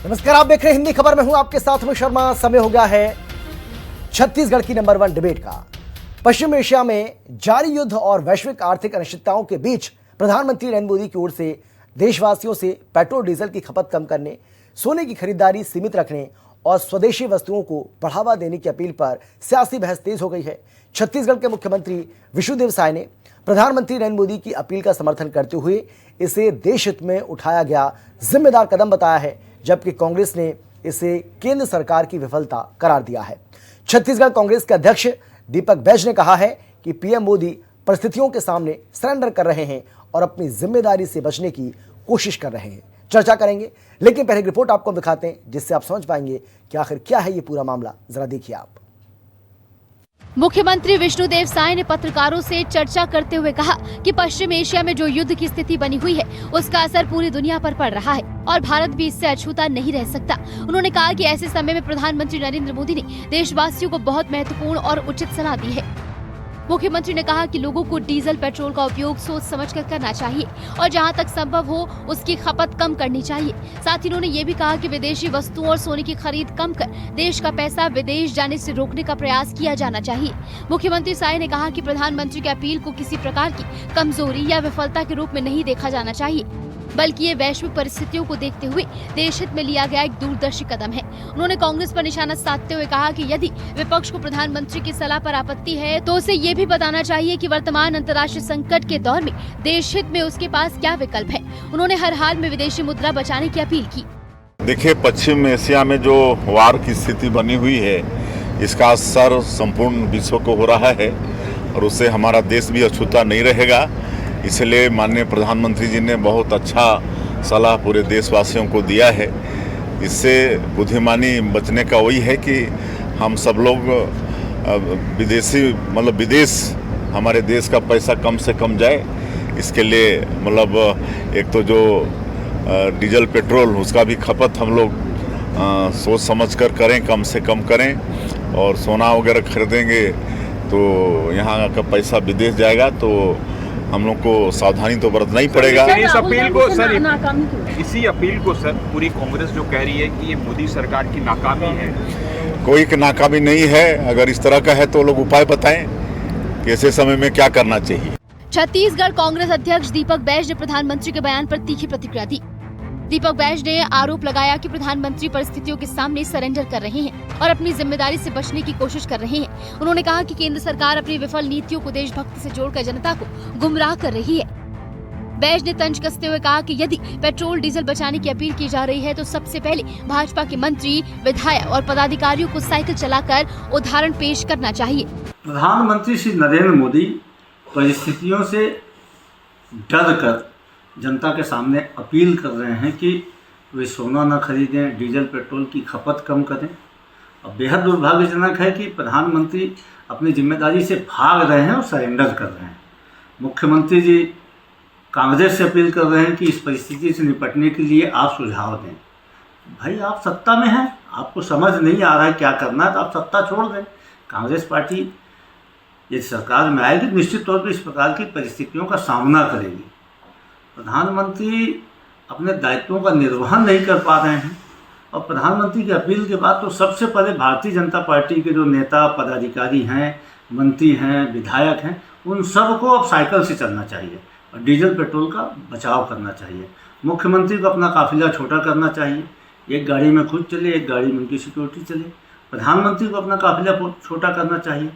नमस्कार, आप देख रहे हैं हिंदी खबर में हूं आपके साथ में शर्मा। समय हो गया है छत्तीसगढ़ की नंबर 1 डिबेट का। पश्चिम एशिया में जारी युद्ध और वैश्विक आर्थिक अनिश्चितताओं के बीच प्रधानमंत्री नरेंद्र मोदी की ओर से देशवासियों से पेट्रोल डीजल की खपत कम करने, सोने की खरीदारी सीमित रखने और स्वदेशी वस्तुओं को बढ़ावा देने की अपील पर सियासी बहस तेज हो गई है। छत्तीसगढ़ के मुख्यमंत्री विष्णुदेव साय ने प्रधानमंत्री नरेंद्र मोदी की अपील का समर्थन करते हुए इसे देश हित में उठाया गया जिम्मेदार कदम बताया है, जबकि कांग्रेस ने इसे केंद्र सरकार की विफलता करार दिया है। छत्तीसगढ़ कांग्रेस के अध्यक्ष दीपक बैज ने कहा है कि पीएम मोदी परिस्थितियों के सामने सरेंडर कर रहे हैं और अपनी जिम्मेदारी से बचने की कोशिश कर रहे हैं। चर्चा करेंगे, लेकिन पहले एक रिपोर्ट आपको दिखाते हैं जिससे आप समझ पाएंगे कि आखिर क्या है ये पूरा मामला। जरा देखिए आप। मुख्यमंत्री विष्णुदेव साय ने पत्रकारों से चर्चा करते हुए कहा कि पश्चिम एशिया में जो युद्ध की स्थिति बनी हुई है उसका असर पूरी दुनिया पर पड़ रहा है और भारत भी इससे अछूता नहीं रह सकता। उन्होंने कहा कि ऐसे समय में प्रधानमंत्री नरेंद्र मोदी ने देशवासियों को बहुत महत्वपूर्ण और उचित सलाह दी है। मुख्यमंत्री ने कहा कि लोगों को डीजल पेट्रोल का उपयोग सोच समझकर करना चाहिए और जहां तक संभव हो उसकी खपत कम करनी चाहिए। साथ ही उन्होंने ये भी कहा कि विदेशी वस्तुओं और सोने की खरीद कम कर देश का पैसा विदेश जाने से रोकने का प्रयास किया जाना चाहिए। मुख्यमंत्री साय ने कहा कि प्रधानमंत्री की अपील को किसी प्रकार की कमजोरी या विफलता के रूप में नहीं देखा जाना चाहिए, बल्कि ये वैश्विक परिस्थितियों को देखते हुए देश हित में लिया गया एक दूरदर्शी कदम है। उन्होंने कांग्रेस पर निशाना साधते हुए कहा कि यदि विपक्ष को प्रधानमंत्री की सलाह पर आपत्ति है तो उसे ये भी बताना चाहिए कि वर्तमान अंतर्राष्ट्रीय संकट के दौर में देश हित में उसके पास क्या विकल्प है। उन्होंने हर हाल में विदेशी मुद्रा बचाने की अपील की। देखिए, पश्चिम एशिया में जो वार की स्थिति बनी हुई है इसका असर संपूर्ण विश्व को हो रहा है और उससे हमारा देश भी अछूता नहीं रहेगा। इसलिए माननीय प्रधानमंत्री जी ने बहुत अच्छा सलाह पूरे देशवासियों को दिया है। इससे बुद्धिमानी बचने का वही है कि हम सब लोग विदेश हमारे देश का पैसा कम से कम जाए। इसके लिए एक तो जो डीजल पेट्रोल उसका भी खपत हम लोग सोच समझ कर करें, कम से कम करें। और सोना वगैरह खरीदेंगे तो यहाँ का पैसा विदेश जाएगा, तो हम लोग को सावधानी तो बरतना ही पड़ेगा। इस अपील को सर पूरी कांग्रेस जो कह रही है कि ये मोदी सरकार की नाकामी है। कोई की नाकामी नहीं है। अगर इस तरह का है तो लोग उपाय बताएं कि ऐसे समय में क्या करना चाहिए। छत्तीसगढ़ कांग्रेस अध्यक्ष दीपक बैज ने प्रधानमंत्री के बयान पर तीखी प्रतिक्रिया दी। दीपक बैज ने आरोप लगाया कि प्रधानमंत्री परिस्थितियों के सामने सरेंडर कर रहे हैं और अपनी जिम्मेदारी से बचने की कोशिश कर रहे हैं। उन्होंने कहा कि केंद्र सरकार अपनी विफल नीतियों को देशभक्ति से जोड़कर जनता को गुमराह कर रही है। बैज ने तंज कसते हुए कहा कि यदि पेट्रोल डीजल बचाने की अपील की जा रही है तो सबसे पहले भाजपा के मंत्री, विधायक और पदाधिकारियों को साइकिल चलाकर उदाहरण पेश करना चाहिए। प्रधानमंत्री श्री नरेंद्र मोदी परिस्थितियों से डर कर जनता के सामने अपील कर रहे हैं कि वे सोना न खरीदें, डीजल पेट्रोल की खपत कम करें। अब बेहद दुर्भाग्यजनक है कि प्रधानमंत्री अपनी जिम्मेदारी से भाग रहे हैं और सरेंडर कर रहे हैं। मुख्यमंत्री जी कांग्रेस से अपील कर रहे हैं कि इस परिस्थिति से निपटने के लिए आप सुझाव दें। भाई, आप सत्ता में हैं, आपको समझ नहीं आ रहा है क्या करना है तो आप सत्ता छोड़ दें। कांग्रेस पार्टी यदि सरकार में आएगी निश्चित तौर पर इस प्रकार की परिस्थितियों का सामना करेगी। प्रधानमंत्री अपने दायित्वों का निर्वहन नहीं कर पा रहे हैं और प्रधानमंत्री की अपील के बाद तो सबसे पहले भारतीय जनता पार्टी के जो नेता, पदाधिकारी हैं, मंत्री हैं, विधायक हैं, उन सबको अब साइकिल से चलना चाहिए और डीजल पेट्रोल का बचाव करना चाहिए। मुख्यमंत्री को अपना काफिला छोटा करना चाहिए, एक गाड़ी में खुद चले, एक गाड़ी में उनकी सिक्योरिटी चले। प्रधानमंत्री को अपना काफिला छोटा करना चाहिए।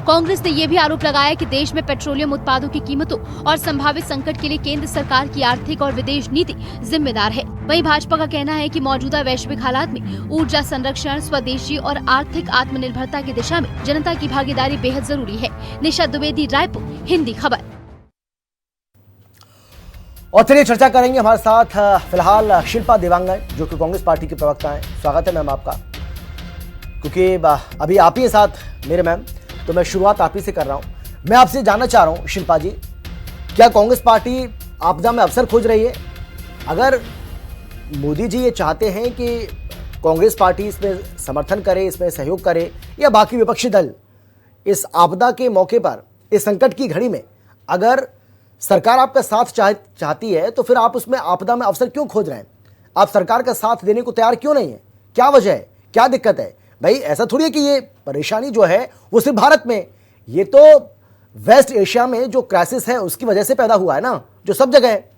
कांग्रेस ने यह भी आरोप लगाया कि देश में पेट्रोलियम उत्पादों की कीमतों और संभावित संकट के लिए केंद्र सरकार की आर्थिक और विदेश नीति जिम्मेदार है। वहीं भाजपा का कहना है कि मौजूदा वैश्विक हालात में ऊर्जा संरक्षण, स्वदेशी और आर्थिक आत्मनिर्भरता की दिशा में जनता की भागीदारी बेहद जरूरी है। निशा द्विवेदी, रायपुर, हिंदी खबर। और चलिए चर्चा करेंगे हमारे साथ फिलहाल शिल्पा देवांगन, जो कि कांग्रेस पार्टी की प्रवक्ता हैं। स्वागत है मैम आपका, क्योंकि अभी आप ही साथ मेरे मैम, तो मैं शुरुआत आप ही से कर रहा हूं। मैं आपसे जानना चाह रहा हूं शिल्पा जी, क्या कांग्रेस पार्टी आपदा में अवसर खोज रही है? अगर मोदी जी ये चाहते हैं कि कांग्रेस पार्टी इसमें समर्थन करे, इसमें सहयोग करे, या बाकी विपक्षी दल इस आपदा के मौके पर, इस संकट की घड़ी में अगर सरकार आपका साथ चाहती है तो फिर आप उसमें आपदा में अवसर क्यों खोज रहे हैं? आप सरकार का साथ देने को तैयार क्यों नहीं है? क्या वजह है, क्या दिक्कत है? भाई ऐसा थोड़ी है कि ये परेशानी जो है वो सिर्फ भारत में, ये तो वेस्ट एशिया में जो क्राइसिस है उसकी वजह से पैदा हुआ है ना, जो सब जगह है।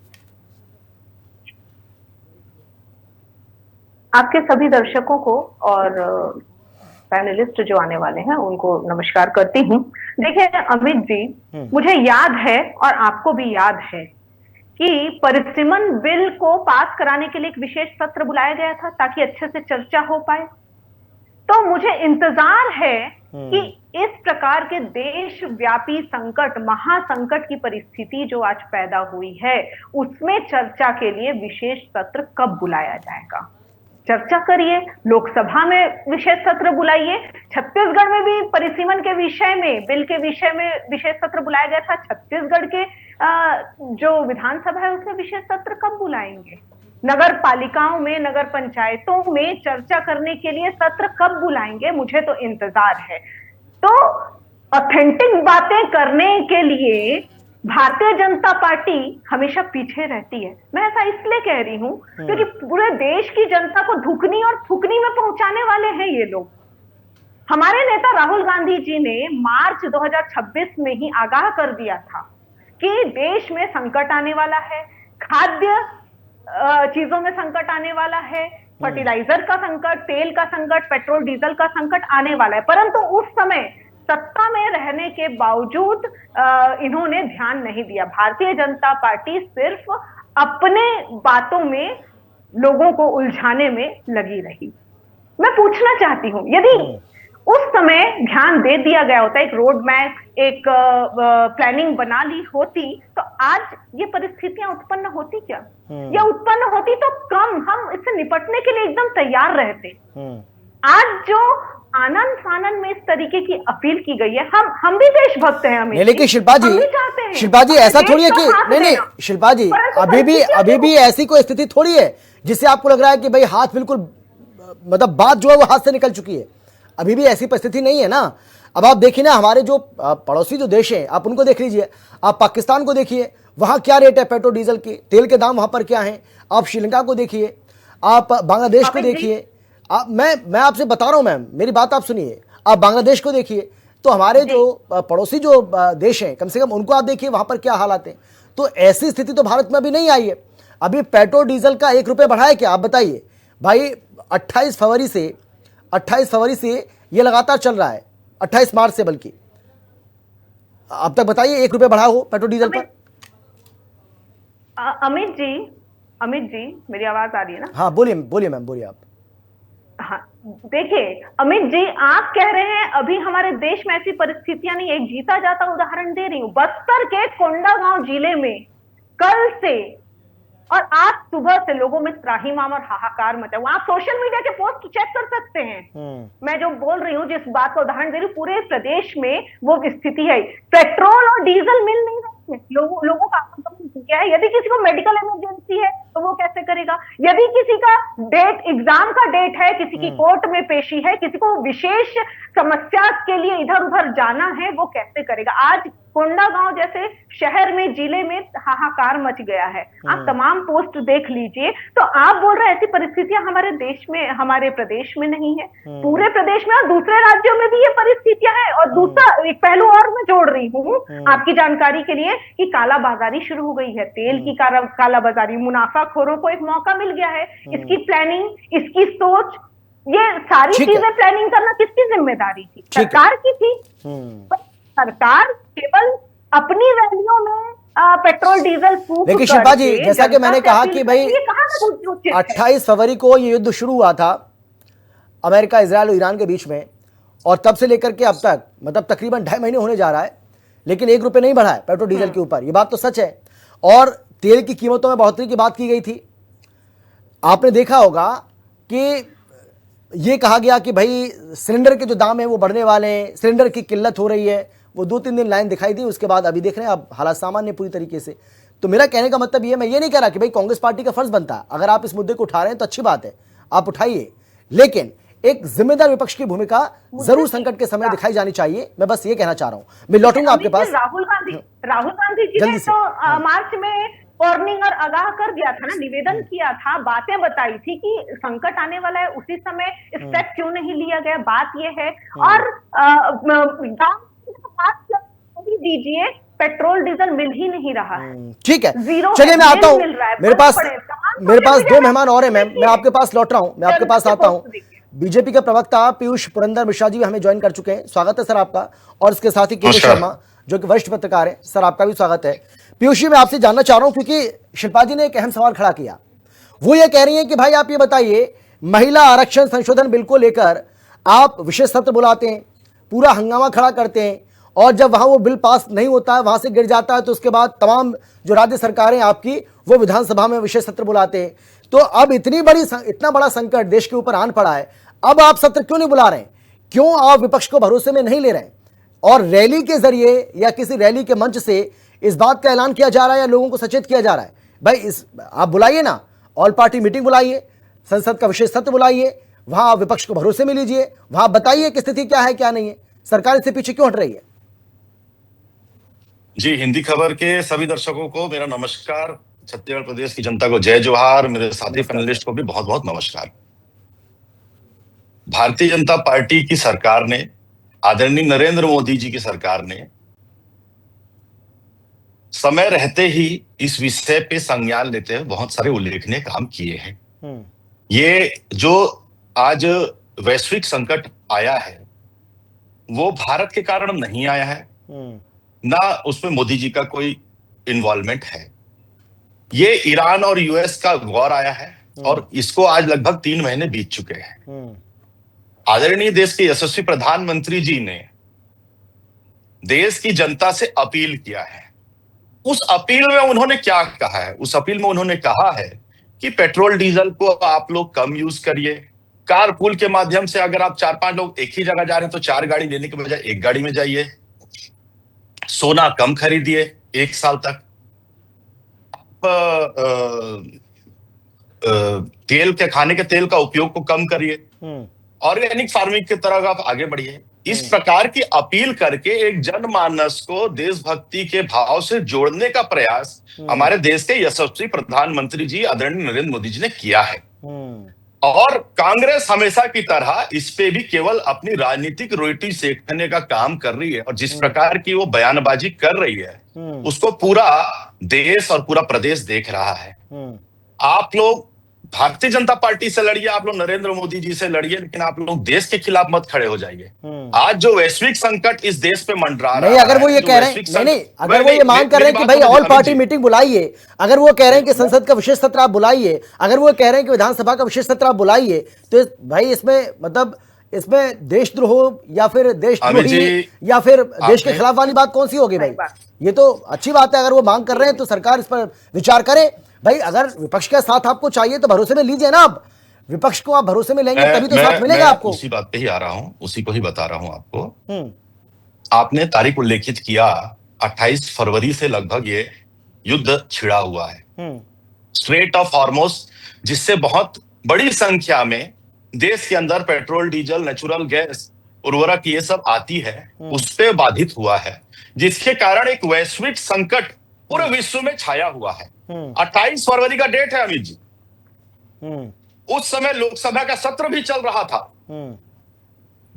आपके सभी दर्शकों को और पैनलिस्ट जो आने वाले हैं उनको नमस्कार करती हूँ। देखिए अमित जी, मुझे याद है और आपको भी याद है कि परिसीमन बिल को पास कराने के लिए एक विशेष सत्र बुलाया गया था ताकि अच्छे से चर्चा हो पाए। तो मुझे इंतजार है कि इस प्रकार के देशव्यापी संकट, महासंकट की परिस्थिति जो आज पैदा हुई है, उसमें चर्चा के लिए विशेष सत्र कब बुलाया जाएगा। चर्चा करिए, लोकसभा में विशेष सत्र बुलाइए। छत्तीसगढ़ में भी परिसीमन के विषय में, बिल के विषय में विशेष सत्र बुलाया गया था। छत्तीसगढ़ के जो विधानसभा है उसमें विशेष सत्र कब बुलाएंगे? नगर पालिकाओं में, नगर पंचायतों में चर्चा करने के लिए सत्र कब बुलाएंगे? मुझे तो इंतजार है। तो ऑथेंटिक बातें करने के लिए भारतीय जनता पार्टी हमेशा पीछे रहती है। मैं ऐसा इसलिए कह रही हूं क्योंकि पूरे देश की जनता को धुकनी और फुकनी में पहुंचाने वाले हैं ये लोग। हमारे नेता राहुल गांधी जी ने मार्च 2026 में ही आगाह कर दिया था कि देश में संकट आने वाला है, खाद्य चीजों में संकट आने वाला है, फर्टिलाइजर का संकट, तेल का संकट, पेट्रोल डीजल का संकट आने वाला है। परंतु उस समय सत्ता में रहने के बावजूद इन्होंने ध्यान नहीं दिया। भारतीय जनता पार्टी सिर्फ अपने बातों में लोगों को उलझाने में लगी रही। मैं पूछना चाहती हूं, यदि उस समय ध्यान दे दिया गया होता, एक रोड मैप, एक प्लानिंग बना ली होती, तो आज ये परिस्थितियां उत्पन्न होती क्या? या उत्पन्न होती तो कम, हम इससे निपटने के लिए एकदम तैयार रहते। आज जो आनंद फानन में इस तरीके की अपील की गई है, हम भी देशभक्त हैं। हमें लेकिन शिल्पा जी ऐसा थोड़ी है कि नहीं शिल्पा जी, अभी भी ऐसी कोई स्थिति थोड़ी है जिससे आपको लग रहा है कि भाई हाथ बिल्कुल, मतलब बात जो है वो हाथ से निकल चुकी है। अभी भी ऐसी परिस्थिति नहीं है ना। अब आप देखिए ना, हमारे जो पड़ोसी जो देश हैं, आप उनको देख लीजिए। आप पाकिस्तान को देखिए, वहां क्या रेट है पेट्रोल डीजल के, तेल के दाम वहां पर क्या है। आप श्रीलंका को देखिए, आप बांग्लादेश को देखिए। मैं आपसे बता रहा हूं मैम, मेरी बात आप सुनिए। आप बांग्लादेश को देखिए, तो हमारे जो पड़ोसी जो देश हैं, कम से कम उनको आप देखिए वहां पर क्या हालात हैं। तो ऐसी स्थिति तो भारत में अभी नहीं आई है। अभी पेट्रोल डीजल का 1 रुपये बढ़ा है क्या, आप बताइए भाई। 28 फरवरी से ये लगातार चल रहा है, 28 मार्च से, बल्कि अब तक बताइए 1 रुपये बढ़ा हो पेट्रोल डीजल पर। अमित जी मेरी आवाज आ रही है ना? हाँ बोलिए मैम, बोलिए आप। हाँ देखिए अमित जी, आप कह रहे हैं अभी हमारे देश में ऐसी परिस्थितियां नहीं। एक जीता जाता उदाहरण दे रही हूं। बस्तर के कोंडागांव जिले में कल से और आज सुबह से लोगों में त्राहिमाम और हाहाकार मचा हुआ। आप सोशल मीडिया के पोस्ट चेक कर सकते हैं। मैं जो बोल रही हूँ, जिस बात का उदाहरण दे रही हूँ, पूरे प्रदेश में वो स्थिति है। पेट्रोल और डीजल मिल नहीं रहे, लोगों का क्या है। यदि किसी को मेडिकल इमरजेंसी है तो वो कैसे करेगा? यदि किसी का डेट, एग्जाम का डेट है, किसी की कोर्ट में पेशी है, किसी को विशेष समस्या के लिए इधर उधर जाना है, वो कैसे करेगा? आज कोंडागांव जैसे शहर में, जिले में हाहाकार मच गया है। आप तमाम पोस्ट देख लीजिए। तो आप बोल रहे हैं ऐसी परिस्थितियां हमारे देश में, हमारे प्रदेश में नहीं है। पूरे प्रदेश में और दूसरे राज्यों में भी ये परिस्थितियां हैं। और दूसरा एक पहलू और मैं जोड़ रही हूँ आपकी जानकारी के लिए कि कालाबाजारी शुरू हो गई है। तेल की कालाबाजारी, मुनाफाखोरों को एक मौका मिल गया है। इसकी प्लानिंग, इसकी सोच, ये सारी चीजें प्लानिंग करना किसकी जिम्मेदारी थी? सरकार की थी। सरकार केवल अपनी वैल्यू में पेट्रोल डीजल फूक। लेकिन शिल्पा जी, जैसा कि मैंने कहा कि भाई 28 फरवरी को ये युद्ध शुरू हुआ था अमेरिका, इजराइल और ईरान के बीच में, और तब से लेकर के अब तक मतलब तकरीबन 2.5 महीने होने जा रहा है, लेकिन 1 रुपये नहीं बढ़ा है पेट्रोल डीजल के ऊपर। ये बात तो सच है। और तेल की कीमतों में बढ़ोतरी की बात की गई थी। आपने देखा होगा कि ये कहा गया कि भाई सिलेंडर के जो दाम है वो बढ़ने वाले हैं, सिलेंडर की किल्लत हो रही है। वो 2-3 दिन लाइन दिखाई दी, उसके बाद अभी देख रहे हैं अब हालात सामान्य पूरी तरीके से। तो मेरा कहने का मतलब ये, मैं ये नहीं कह रहा कि भाई कांग्रेस पार्टी का फर्ज बनता है, अगर आप इस मुद्दे को उठा रहे हैं तो अच्छी बात है, आप उठाइए, लेकिन एक जिम्मेदार विपक्ष की भूमिका जरूर संकट के समय दिखाई जानी चाहिए। मैं बस ये कहना चाह रहा हूं। मैं लौटूंगा आपके पास। राहुल गांधी जी ने तो मार्च में वार्निंग और आगाह कर दिया था ना, निवेदन किया था, बातें बताई थी कि संकट आने वाला है, उसी समय स्टेप क्यों नहीं लिया गया, बात ये है। और भी दीजिए, पेट्रोल डीजल मिल ही नहीं रहा है, ठीक है, जीरो चलिए मैं आता हूं, मिल रहा है, मेरे पास तो दो मेहमान और हैं मैम, मैं आपके पास लौट रहा हूं, मैं आपके पास आता हूं। बीजेपी के प्रवक्ता पीयूष पुरंदर मिश्रा जी हमें ज्वाइन कर चुके हैं, स्वागत है सर आपका, और इसके साथ ही के शर्मा जो कि वरिष्ठ पत्रकार है, सर आपका भी स्वागत है। पीयूष जी, मैं आपसे जानना चाह रहा हूं क्योंकि शिल्पा जी ने एक अहम सवाल खड़ा किया, वो ये कह रही है कि भाई आप ये बताइए, महिला आरक्षण संशोधन बिल को लेकर आप विशेष सत्र बुलाते हैं, पूरा हंगामा खड़ा करते हैं, और जब वहां वो बिल पास नहीं होता है, वहां से गिर जाता है, तो उसके बाद तमाम जो राज्य सरकारें आपकी वो विधानसभा में विशेष सत्र बुलाते हैं। तो अब इतना बड़ा संकट देश के ऊपर आन पड़ा है, अब आप सत्र क्यों नहीं बुला रहे हैं? क्यों आप विपक्ष को भरोसे में नहीं ले रहे हैं? और रैली के जरिए या किसी रैली के मंच से इस बात का ऐलान किया जा रहा है या लोगों को सचेत किया जा रहा है, भाई आप बुलाइए ना, ऑल पार्टी मीटिंग बुलाइए, संसद का विशेष सत्र बुलाइए, वहां आप विपक्ष को भरोसे में लीजिए, वहां बताइए कि स्थिति क्या है क्या नहीं है, सरकार इससे पीछे क्यों हट रही है? जी, हिंदी खबर के सभी दर्शकों को मेरा नमस्कार, छत्तीसगढ़ प्रदेश की जनता को जय जोहार, मेरे साथी पैनलिस्ट को भी बहुत बहुत नमस्कार। भारतीय जनता पार्टी की सरकार ने, आदरणीय नरेंद्र मोदी जी की सरकार ने समय रहते ही इस विषय पे संज्ञान लेते हुए बहुत सारे उल्लेखनीय काम किए हैं। ये जो आज वैश्विक संकट आया है वो भारत के कारण नहीं आया है, ना उसमें मोदी जी का कोई इन्वॉल्वमेंट है। ये ईरान और यूएस का वॉर आया है और इसको आज लगभग 3 महीने बीत चुके हैं। आदरणीय देश के यशस्वी प्रधानमंत्री जी ने देश की जनता से अपील किया है। उस अपील में उन्होंने क्या कहा है? उस अपील में उन्होंने कहा है कि पेट्रोल डीजल को आप लोग कम यूज करिए, कारपूल के माध्यम से अगर आप 4-5 लोग एक ही जगह जा रहे हैं तो 4 गाड़ी लेने के बजाय 1 गाड़ी में जाइए, सोना कम खरीदिए 1 साल तक, तेल के खाने के तेल का उपयोग को कम करिए, ऑर्गेनिक फार्मिंग की तरफ आप आगे बढ़िए। इस प्रकार की अपील करके एक जनमानस को देशभक्ति के भाव से जोड़ने का प्रयास हमारे देश के यशस्वी प्रधानमंत्री जी आदरणीय नरेंद्र मोदी जी ने किया है। और कांग्रेस हमेशा की तरह इस पे भी केवल अपनी राजनीतिक रोटी सेकने का काम कर रही है, और जिस प्रकार की वो बयानबाजी कर रही है उसको पूरा देश और पूरा प्रदेश देख रहा है। आप लोग भारतीय जनता पार्टी से लड़िए, आप लोग नरेंद्र मोदी जी से लड़िए, लेकिन आप लोग देश के खिलाफ मत खड़े हो जाइए। आज जो वैश्विक संकट इस देश पे मंडरा रहा है, अगर वो ये कह रहे हैं, नहीं, अगर वो ये मांग कर रहे हैं कि भाई ऑल पार्टी मीटिंग बुलाइए, अगर वो कह रहे हैं कि संसद का विशेष सत्र आप बुलाइए, अगर वो कह रहे हैं कि विधानसभा का विशेष सत्र आप बुलाइए, तो भाई इसमें मतलब इसमें देशद्रोह या फिर देशद्रोही या फिर देश के खिलाफ वाली बात कौन सी होगी भाई? ये तो अच्छी बात है, अगर वो मांग कर रहे हैं तो सरकार इस पर विचार करे। भाई अगर विपक्ष का साथ आपको चाहिए तो भरोसे में लीजिए ना, आप विपक्ष को आप भरोसे में लेंगे तभी तो साथ मिलेगा आपको। उसी बात पे ही आ रहा हूं, उसी को ही बता रहा हूं आपको। आपने तारीख उल्लेखित किया 28 फरवरी से लगभग ये युद्ध छिड़ा हुआ है, स्ट्रेट ऑफ हॉर्मुज़, जिससे बहुत बड़ी संख्या में देश के अंदर पेट्रोल, डीजल, नेचुरल गैस, उर्वरक ये सब आती है, उस पे बाधित हुआ है, जिसके कारण एक वैश्विक संकट पूरे विश्व में छाया हुआ है। 28 फरवरी का डेट है अमित जी। उस समय लोकसभा का सत्र भी चल रहा था,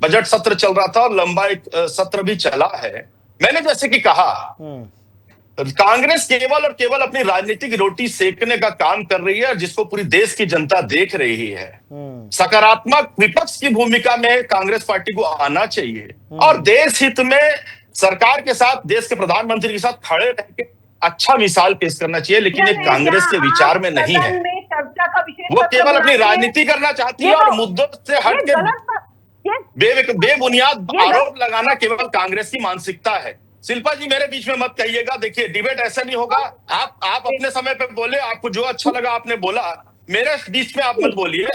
बजट सत्र चल रहा था और लंबा एक सत्र भी चला है। मैंने जैसे कि कहा, कांग्रेस केवल और केवल अपनी राजनीतिक रोटी सेकने का काम कर रही है, जिसको पूरी देश की जनता देख रही है। सकारात्मक विपक्ष की भूमिका में कांग्रेस पार्टी को आना चाहिए और देश हित में सरकार के साथ, देश के प्रधानमंत्री के साथ खड़े रह के अच्छा मिसाल पेश करना चाहिए, लेकिन ये कांग्रेस के विचार में नहीं है। वो केवल अपनी राजनीति करना चाहती है और मुद्दों से हट के बेबुनियाद आरोप लगाना केवल कांग्रेस की मानसिकता है। शिल्पा जी मेरे बीच में मत कहिएगा, देखिए डिबेट ऐसा नहीं होगा। आप अपने समय पे बोले, आपको जो अच्छा लगा आपने बोला, मेरे बीच में आप मत बोलिए।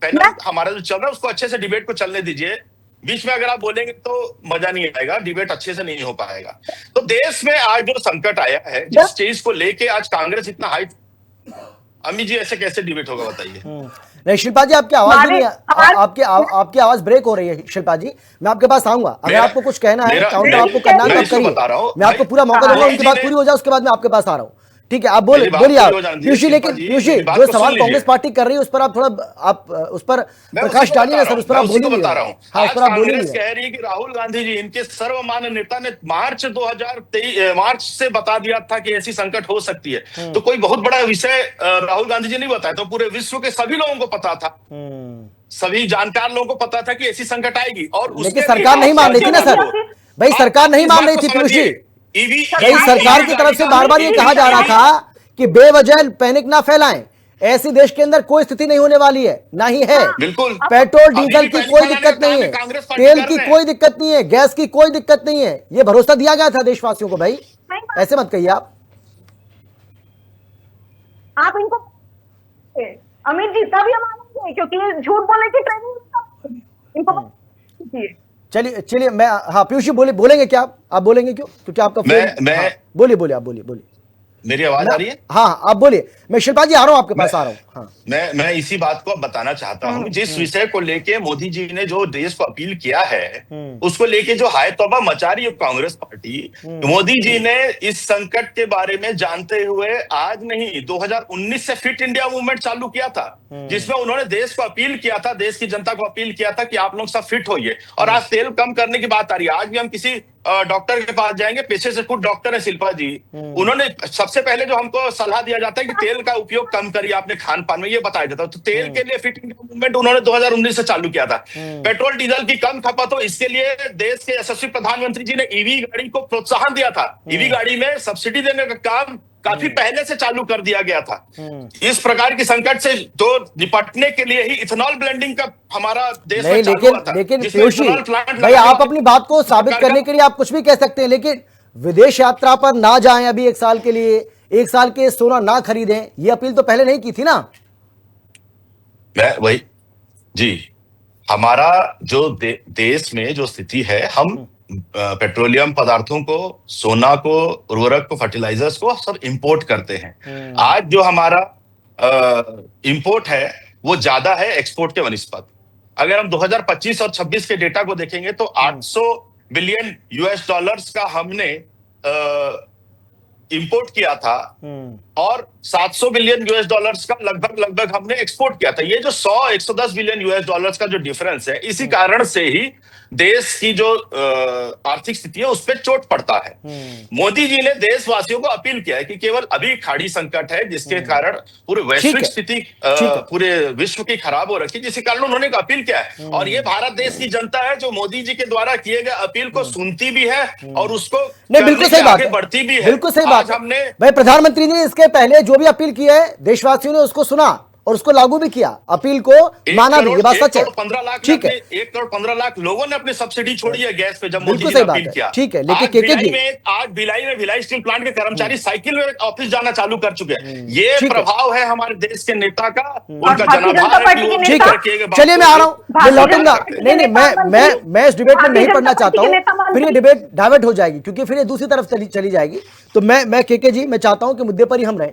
पहले हमारा जो चल रहा है उसको अच्छे से डिबेट को चलने दीजिए। बीच में अगर आप बोलेंगे तो मजा नहीं आएगा, डिबेट अच्छे से नहीं हो पाएगा। तो देश में आज जो संकट आया है, जिस चीज को लेके आज कांग्रेस इतना हाई, अमित जी ऐसे कैसे डिबेट होगा बताइए? नहीं शिल्पा जी, आपकी आवाज नहीं, आपकी आवाज ब्रेक हो रही है शिल्पा जी। मैं आपके पास आऊंगा, अगर आपको कुछ कहना है, काउंटर आपको करना है तो करिए, मैं आपको पूरा मौका दूंगा, उनकी बात पूरी हो जाए उसके बाद मैं आपके पास आ रहा हूँ। ठीक है, आप बोलिए आप पीयूष जी। लेकिन पीयूष जी, जो सवाल कांग्रेस पार्टी कर रही है उस पर आप थोड़ा उस पर प्रकाश डालिए ना सर, उस पर आप बोलिए। बता रहा हूं, हाँ, उस पर आप बोलिए। कांग्रेस कह रही है कि राहुल गांधी जी, इनके सर्वमान्य नेता ने मार्च से बता दिया था कि ऐसी संकट हो सकती है। तो कोई बहुत बड़ा विषय राहुल गांधी जी नहीं बताया, तो पूरे विश्व के सभी लोगों को पता था, सभी जानकार लोगों को पता था कि ऐसी संकट आएगी। और लेकिन सरकार नहीं मान रही थी ना सर, भाई सरकार नहीं मान रही थी पीयूष जी। भाई सरकार की तरफ से बार बार ये कहा जा रहा था कि बेवजह पैनिक ना फैलाएं, ऐसी देश के अंदर कोई स्थिति नहीं होने वाली है, ना ही है। बिल्कुल, पेट्रोल डीजल की कोई दिक्कत नहीं है, तेल की कोई दिक्कत नहीं है, गैस की कोई दिक्कत नहीं है, ये भरोसा दिया गया था देशवासियों को। भाई ऐसे मत कहिए आप इनको अमित जी तभी हम आएंगे, क्योंकि ये झूठ बोलने की ट्रेनिंग इनको। चलिए मैं, हाँ पीयूष जी बोलेंगे क्या आप बोलेंगे क्यों? क्योंकि आपका मैं बोलिए आप बोलिए। मेरी आवाज आ रही है? हाँ आप बोलिए, मैं शिल्पा जी आ रहा हूं आपके पास, आ रहा हूं। हाँ। मैं इसी बात को बताना चाहता हूं, जिस विषय को लेके मोदी जी ने जो देश को अपील किया है, उसको लेके जो हाय तौबा मचा रही है कांग्रेस पार्टी। मोदी जी ने इस संकट के बारे में जानते हुए आज नहीं 2019 से फिट इंडिया मूवमेंट चालू किया था, जिसमें उन्होंने देश को अपील किया था, देश की जनता को अपील किया था कि आप लोग सब फिट होइए। और आज तेल कम करने की बात आ रही है। आज भी हम किसी डॉक्टर के पास जाएंगे, पेशे से खुद डॉक्टर है शिल्पा जी, उन्होंने सबसे पहले जो हमको सलाह दिया जाता है कि तेल का उपयोग कम करिए आपने खान पान में, ये बताया जाता है। तो तेल के लिए फिट इंडिया मूवमेंट उन्होंने 2019 से चालू किया था। पेट्रोल डीजल की कम खपत हो, इसके लिए देश के यशस्वी प्रधानमंत्री जी ने ईवी गाड़ी को प्रोत्साहन दिया था। ईवी गाड़ी में सब्सिडी देने का काम काफी पहले से चालू कर दिया गया था। इस प्रकार की संकट से तो निपटने के लिए ही इथेनॉल ब्लेंडिंग का हमारा देश में चालू हुआ था। लेकिन पीयूष जी, भाई आप अपनी बात को साबित करने के लिए आप कुछ भी कह सकते हैं, लेकिन विदेश यात्रा पर ना जाएं अभी 1 साल के लिए, 1 साल के सोना ना खरीदें, ये अपील तो पहले नहीं की थी ना? मैं वही जी, हमारा जो देश में जो स्थिति है, हम पेट्रोलियम पदार्थों को, सोना को, उर्वरक को, फर्टिलाइजर्स को सब इंपोर्ट करते हैं। आज जो हमारा इंपोर्ट है वो ज्यादा है एक्सपोर्ट के वनिस्पत। अगर हम 2025 और 26 के डेटा को देखेंगे तो 800 बिलियन यूएस डॉलर्स का हमने इंपोर्ट किया था और 700 बिलियन यूएस डॉलर्स का लगभग हमने एक्सपोर्ट किया था। ये जो 110 बिलियन यूएस डॉलर्स का जो डिफरेंस है, इसी कारण से ही देश की जो आर्थिक स्थिति है उस पर चोट पड़ता है। मोदी जी ने देशवासियों को अपील किया है कि केवल अभी खाड़ी संकट है जिसके कारण पूरे वैश्विक स्थिति पूरे विश्व की खराब हो रखी है, जिसके कारण उन्होंने एक अपील किया है। और ये भारत देश की जनता है जो मोदी जी के द्वारा किए गए अपील को सुनती भी है और उसको बिल्कुल सही बात है, बढ़ती भी है। बिल्कुल सही बात। हमने भाई प्रधानमंत्री ने इसके पहले जो भी अपील की है देशवासियों ने उसको सुना और उसको लागू भी किया, अपील को माना भी, ये बात सच है। 15 लाख, ठीक है, 1 करोड़ 15 लाख लोगों ने अपनी सब्सिडी छोड़ी है गैस पे जब मोदी बिल्कुल जी सही ने अपील बात किया। है, ठीक है। लेकिन आज भिलाई में भिलाई स्टील प्लांट के कर्मचारी साइकिल में ऑफिस जाना चालू कर चुके हैं। ये प्रभाव है हमारे देश के नेता का, उनका जनाधार है। ठीक है, चलिए मैं आ रहा हूं, मैं लौटूंगा। नहीं, मैं इस डिबेट में नहीं पढ़ना चाहता हूं, फिर ये डिबेट डाइवर्ट हो जाएगी, क्योंकि फिर ये दूसरी तरफ चली जाएगी। तो मैं केके जी, मैं चाहता हूं कि मुद्दे पर ही हम रहें।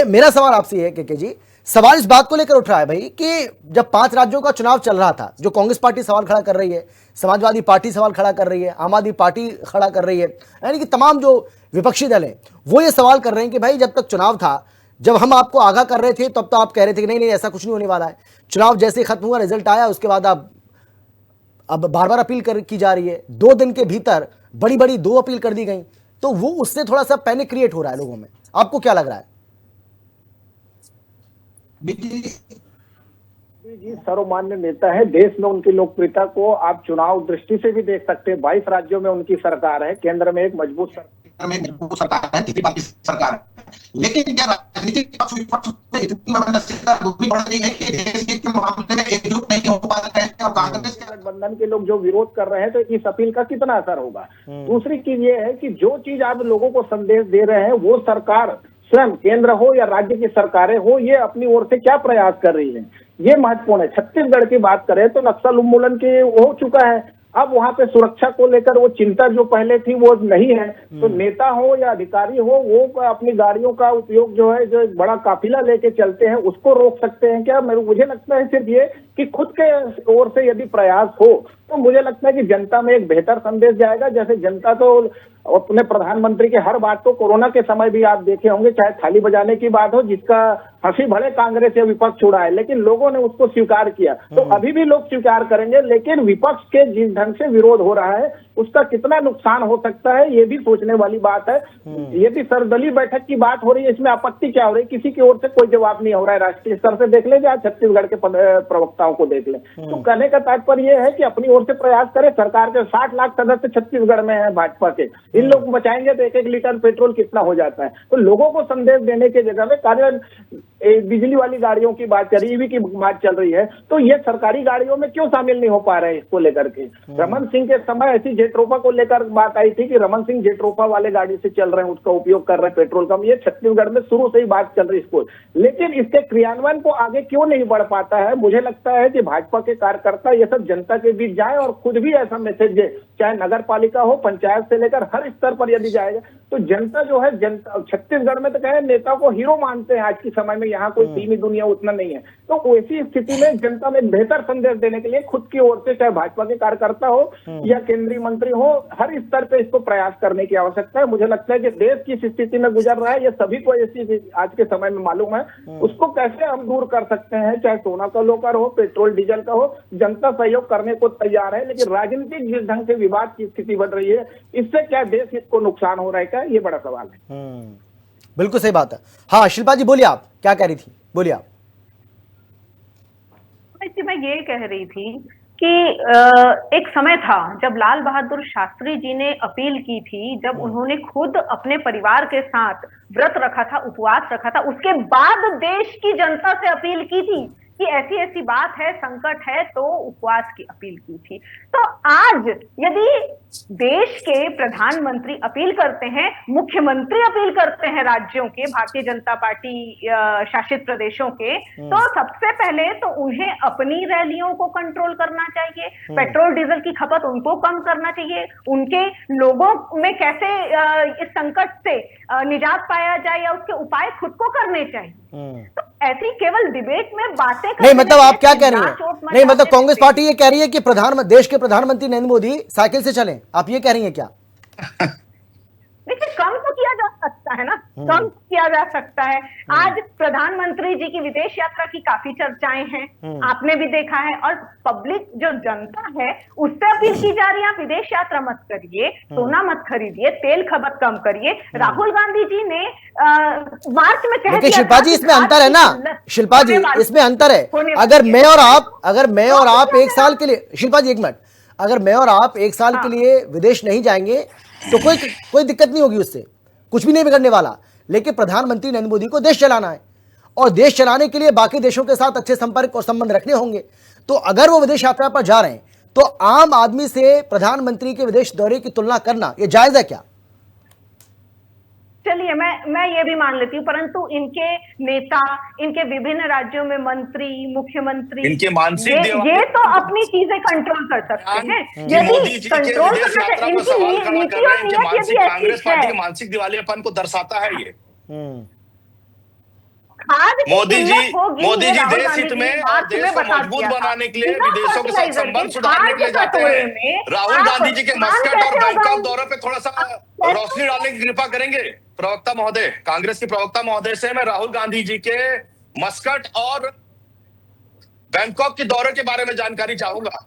मेरा सवाल आपसे है केके जी, सवाल इस बात को लेकर उठ रहा है भाई कि जब 5 राज्यों का चुनाव चल रहा था, जो कांग्रेस पार्टी सवाल खड़ा कर रही है, समाजवादी पार्टी सवाल खड़ा कर रही है, आम आदमी पार्टी खड़ा कर रही है, यानी कि तमाम जो विपक्षी दल हैं वो ये सवाल कर रहे हैं कि भाई जब तक चुनाव था, जब हम आपको आगाह कर रहे थे तब तो आप कह रहे थे कि नहीं ऐसा कुछ नहीं होने वाला है। चुनाव जैसे ही खत्म हुआ, रिजल्ट आया, उसके बाद अब बार बार अपील की जा रही है। 2 दिन के भीतर बड़ी 2 अपील कर दी गई, तो वो उससे थोड़ा सा पैनिक क्रिएट हो रहा है लोगों में। आपको क्या लग रहा है? जी सर्वमान्य नेता है, देश में उनकी लोकप्रियता को आप चुनाव दृष्टि से भी देख सकते हैं। 22 राज्यों में उनकी सरकार है, केंद्र में एक मजबूत सरकार है, किसी बात की सरकार है। लेकिन क्या राजनीतिक पक्ष में इतनी बढ़ रही है कि देश के मामले में एकजुट नहीं हो पा रहे हैं और कांग्रेस के गठबंधन के लोग जो विरोध कर रहे हैं, तो इस अपील का कितना असर होगा। दूसरी चीज ये है कि जो चीज आप लोगों को संदेश दे रहे हैं वो सरकार स्वयं, केंद्र हो या राज्य की सरकारें हो, ये अपनी ओर से क्या प्रयास कर रही है, ये महत्वपूर्ण है। छत्तीसगढ़ की बात करें तो नक्सल उन्मूलन के हो चुका है, अब वहां पे सुरक्षा को लेकर वो चिंता जो पहले थी वो नहीं है। तो नेता हो या अधिकारी हो, वो अपनी गाड़ियों का उपयोग जो है, जो एक बड़ा काफिला लेके चलते हैं, उसको रोक सकते हैं क्या? मुझे लगता है सिर्फ ये कि खुद के ओर से यदि प्रयास हो तो मुझे लगता है कि जनता में एक बेहतर संदेश जाएगा। जैसे जनता तो अपने प्रधानमंत्री के हर बात को, कोरोना के समय भी आप देखे होंगे, चाहे थाली बजाने की बात हो, जिसका हंसी भले कांग्रेस या विपक्ष उड़ाए, लेकिन लोगों ने उसको स्वीकार किया। तो अभी भी लोग स्वीकार करेंगे, लेकिन विपक्ष के जिस ढंग से विरोध हो रहा है उसका कितना नुकसान हो सकता है ये भी सोचने वाली बात है। यदि सर्वदलीय बैठक की बात हो रही है, इसमें आपत्ति क्या हो रही है? किसी की ओर से कोई जवाब नहीं हो रहा है। राष्ट्रीय स्तर से देख ले या छत्तीसगढ़ के प्रवक्ताओं को देख ले, तो कहने का तात्पर्य यह है कि अपनी ओर से प्रयास करे। सरकार के 60 लाख सदस्य छत्तीसगढ़ में है भाजपा के, इन लोग बचाएंगे तो 1-1 लीटर पेट्रोल कितना हो जाता है। तो लोगों को संदेश देने की जगह में कार्य बिजली वाली गाड़ियों की बात चल रही, ईवी की बात चल रही है, तो ये सरकारी गाड़ियों में क्यों शामिल नहीं हो पा रहे हैं इसको लेकर के? रमन सिंह के समय ऐसी जेट्रोफा को लेकर बात आई थी कि रमन सिंह जेट्रोफा वाले गाड़ी से चल रहे हैं, उसका उपयोग कर रहे हैं पेट्रोल कम। ये छत्तीसगढ़ में शुरू से ही बात चल रही इसको, लेकिन इसके क्रियान्वयन को आगे क्यों नहीं बढ़ पाता है? मुझे लगता है कि भाजपा के कार्यकर्ता ये सब जनता के बीच जाए और खुद भी ऐसा मैसेज दे, चाहे नगर पालिका हो, पंचायत से लेकर हर स्तर पर यदि जाएगा तो जनता जो है, जनता छत्तीसगढ़ में तो कहे नेता को हीरो मानते हैं आज के समय में, यहाँ कोई धीमी दुनिया उतना नहीं है। तो ऐसी स्थिति में जनता में बेहतर संदेश देने के लिए खुद की ओर से, चाहे भाजपा के कार्यकर्ता हो या केंद्रीय मंत्री हो, हर स्तर पे इसको प्रयास करने की आवश्यकता है। मुझे लगता है कि देश किस स्थिति में गुजर रहा है ये सभी को ऐसी आज के समय में मालूम है। उसको कैसे हम दूर कर सकते हैं, चाहे सोना का लोकर हो, पेट्रोल डीजल का हो, जनता सहयोग करने को तैयार है, लेकिन राजनीतिक जिस ढंग से विवाद की स्थिति बढ़ रही है, इससे क्या देश हित को नुकसान हो रहा है, ये बड़ा सवाल है। बिल्कुल सही बात है। हाँ शिल्पा जी बोलिए, आप क्या कह रही थी, बोलिए आप। मैं ये कह रही थी कि एक समय था जब लाल बहादुर शास्त्री जी ने अपील की थी, जब उन्होंने खुद अपने परिवार के साथ व्रत रखा था, उपवास रखा था, उसके बाद देश की जनता से अपील की थी कि ऐसी ऐसी बात है, संकट है, तो उपवास की अपील की थी। तो आज यदि देश के प्रधानमंत्री अपील करते हैं, मुख्यमंत्री अपील करते हैं राज्यों के, भारतीय जनता पार्टी शासित प्रदेशों के, तो सबसे पहले तो उन्हें अपनी रैलियों को कंट्रोल करना चाहिए, पेट्रोल डीजल की खपत उनको कम करना चाहिए, उनके लोगों में कैसे इस संकट से निजात पाया जाए या उसके उपाय खुद को करने चाहिए। तो ऐसी केवल डिबेट में बातें नहीं, मतलब आप क्या कह रही हैं? नहीं, मतलब कांग्रेस पार्टी ये कह रही है कि देश के प्रधानमंत्री नरेंद्र मोदी साइकिल से चलें, आप ये कह रही हैं क्या? देखिए, कम तो किया जा सकता है ना, कम किया जा सकता है। आज प्रधानमंत्री जी की विदेश यात्रा की काफी चर्चाएं हैं, आपने भी देखा है, और पब्लिक जो जनता है उससे अपील की जा रही है, आप विदेश यात्रा मत करिए, सोना मत खरीदिए, तेल खपत कम करिए। राहुल गांधी जी ने मार्च में कह दिया, शिल्पा जी इसमें अंतर है ना, शिल्पा जी इसमें अंतर है। अगर मैं और आप एक साल के लिए, शिल्पा जी एक मिनट, अगर मैं और आप एक साल के लिए विदेश नहीं जाएंगे तो कोई दिक्कत नहीं होगी, उससे कुछ भी नहीं बिगड़ने वाला। लेकिन प्रधानमंत्री नरेंद्र मोदी को देश चलाना है, और देश चलाने के लिए बाकी देशों के साथ अच्छे संपर्क और संबंध रखने होंगे। तो अगर वो विदेश यात्रा पर जा रहे हैं तो आम आदमी से प्रधानमंत्री के विदेश दौरे की तुलना करना ये जायज है क्या? चलिए, मैं ये भी मान लेती हूँ, परंतु इनके नेता, इनके विभिन्न राज्यों में मंत्री, मुख्यमंत्री, इनके मानसिक ये तो अपनी चीजें कंट्रोल कर सकते हैं। यदि कंट्रोल करना चाहिए, इनकी नीति और नीयत यदि कांग्रेस ऐसी पार्टी है, के मानसिक दिवालियापन को दर्शाता है ये। मोदी जी देश हित में और देश को मजबूत बनाने के लिए, विदेशों के साथ संबंध सुधारने के लिए जाते हैं। राहुल गांधी जी के मस्कट और बैंकॉक दौरे पे थोड़ा सा रोशनी डालने की कृपा करेंगे प्रवक्ता महोदय, कांग्रेस के प्रवक्ता महोदय से मैं राहुल गांधी जी के मस्कट और बैंकॉक के दौरे के बारे में जानकारी चाहूंगा।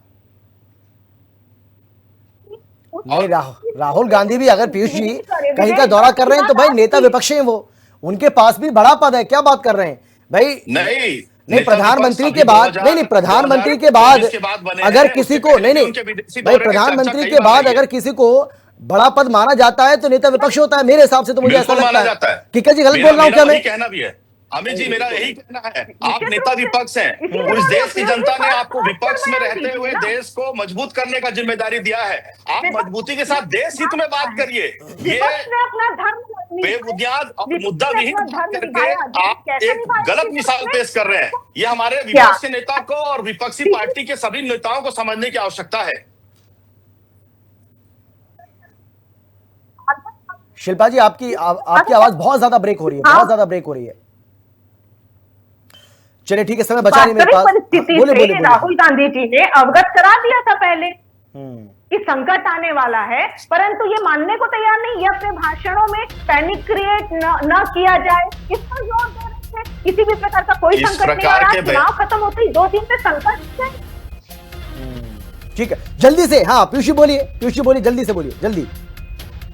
नहीं, राहुल गांधी भी अगर पीयूष जी कहीं का दौरा कर रहे हैं तो भाई नेता विपक्ष हैं, वो उनके पास भी बड़ा पद है, क्या बात कर रहे हैं भाई? नहीं, प्रधानमंत्री के बाद नहीं, प्रधानमंत्री के बाद अगर किसी को नहीं भाई, प्रधानमंत्री के बाद अगर किसी को बड़ा पद माना जाता है तो नेता विपक्ष होता है, मेरे हिसाब से तो मुझे ऐसा लगता है। ठीक है जी, गलत बोल रहा हूं क्या मैं? कहना भी है अमित जी, मेरा यही कहना है, आप नेता विपक्ष हैं, इस देश की जनता ने आपको विपक्ष में रहते हुए देश को मजबूत करने का जिम्मेदारी दिया है। आप मजबूती के साथ देश हित में बात करिए, ये बेबुनियाद और मुद्दा विहीन करके आप एक गलत मिसाल पेश कर रहे हैं। ये हमारे विपक्ष के नेता को और विपक्षी पार्टी के सभी नेताओं को समझने की आवश्यकता है। शिल्पा जी आपकी आवाज बहुत ज्यादा ब्रेक हो रही है, बहुत ज्यादा ब्रेक हो रही है। चलिए ठीक है, समय बचा नहीं मेरे पास। परिस्थिति से राहुल गांधी जी ने अवगत करा दिया था पहले कि संकट आने वाला है, परंतु ये मानने को तैयार नहीं। ये अपने भाषणों में पैनिक क्रिएट न किया जाए इस पर जोर दे रहे थे। किसी भी प्रकार का कोई संकट नहीं आ रहा, चुनाव खत्म होते ही 2 दिन से संकट है। ठीक है, जल्दी से। हाँ पीयूष जी बोलिए, जल्दी से बोलिए, जल्दी।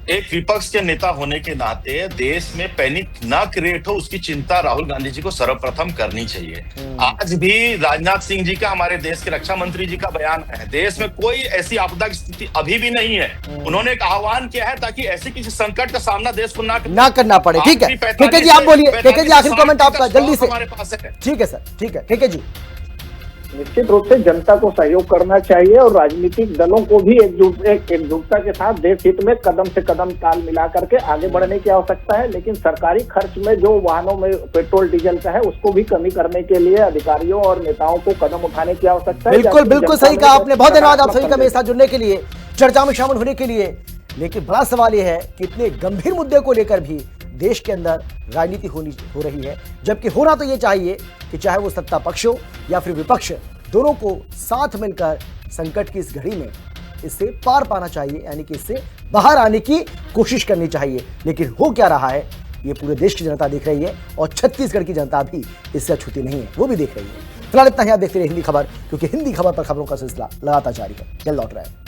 एक विपक्ष के नेता होने के नाते देश में पैनिक ना क्रिएट हो, उसकी चिंता राहुल गांधी जी को सर्वप्रथम करनी चाहिए। आज भी राजनाथ सिंह जी का, हमारे देश के रक्षा मंत्री जी का बयान है, देश में कोई ऐसी आपदा की स्थिति अभी भी नहीं है। उन्होंने एक आह्वान किया है ताकि ऐसे किसी संकट का सामना देश को ना करना पड़े। ठीक है केके जी, आप बोलिए। केके जी आखिरी कमेंट आपका जल्दी से। हमारे पास है। ठीक है सर, ठीक है केके जी। निश्चित रूप से जनता को सहयोग करना चाहिए और राजनीतिक दलों को भी एकजुटता के साथ देश हित में कदम से कदम ताल मिला करके आगे बढ़ने की आवश्यकता है। लेकिन सरकारी खर्च में जो वाहनों में पेट्रोल डीजल का है उसको भी कमी करने के लिए अधिकारियों और नेताओं को कदम उठाने की आवश्यकता है। बिल्कुल सही कहा आपने। बहुत धन्यवाद आप सभी का मेरे साथ जुड़ने के लिए, चर्चा में शामिल होने के लिए। लेकिन बड़ा सवाल यह है कि इतने गंभीर मुद्दे को लेकर भी देश के अंदर राजनीति हो रही है, जबकि होना तो ये चाहिए कि चाहे वो सत्ता पक्ष हो या फिर विपक्ष, दोनों को साथ मिलकर संकट की इस घड़ी में इससे पार पाना चाहिए, यानी कि इससे बाहर आने की कोशिश करनी चाहिए। लेकिन हो क्या रहा है ये पूरे देश की जनता देख रही है और छत्तीसगढ़ की जनता भी इससे अछूती नहीं है, वो भी देख रही है। फिलहाल इतना ही, आप देखते रहिए हिंदी खबर, क्योंकि हिंदी खबर पर खबरों का सिलसिला लगातार जारी है। जल्द लौट रहा है।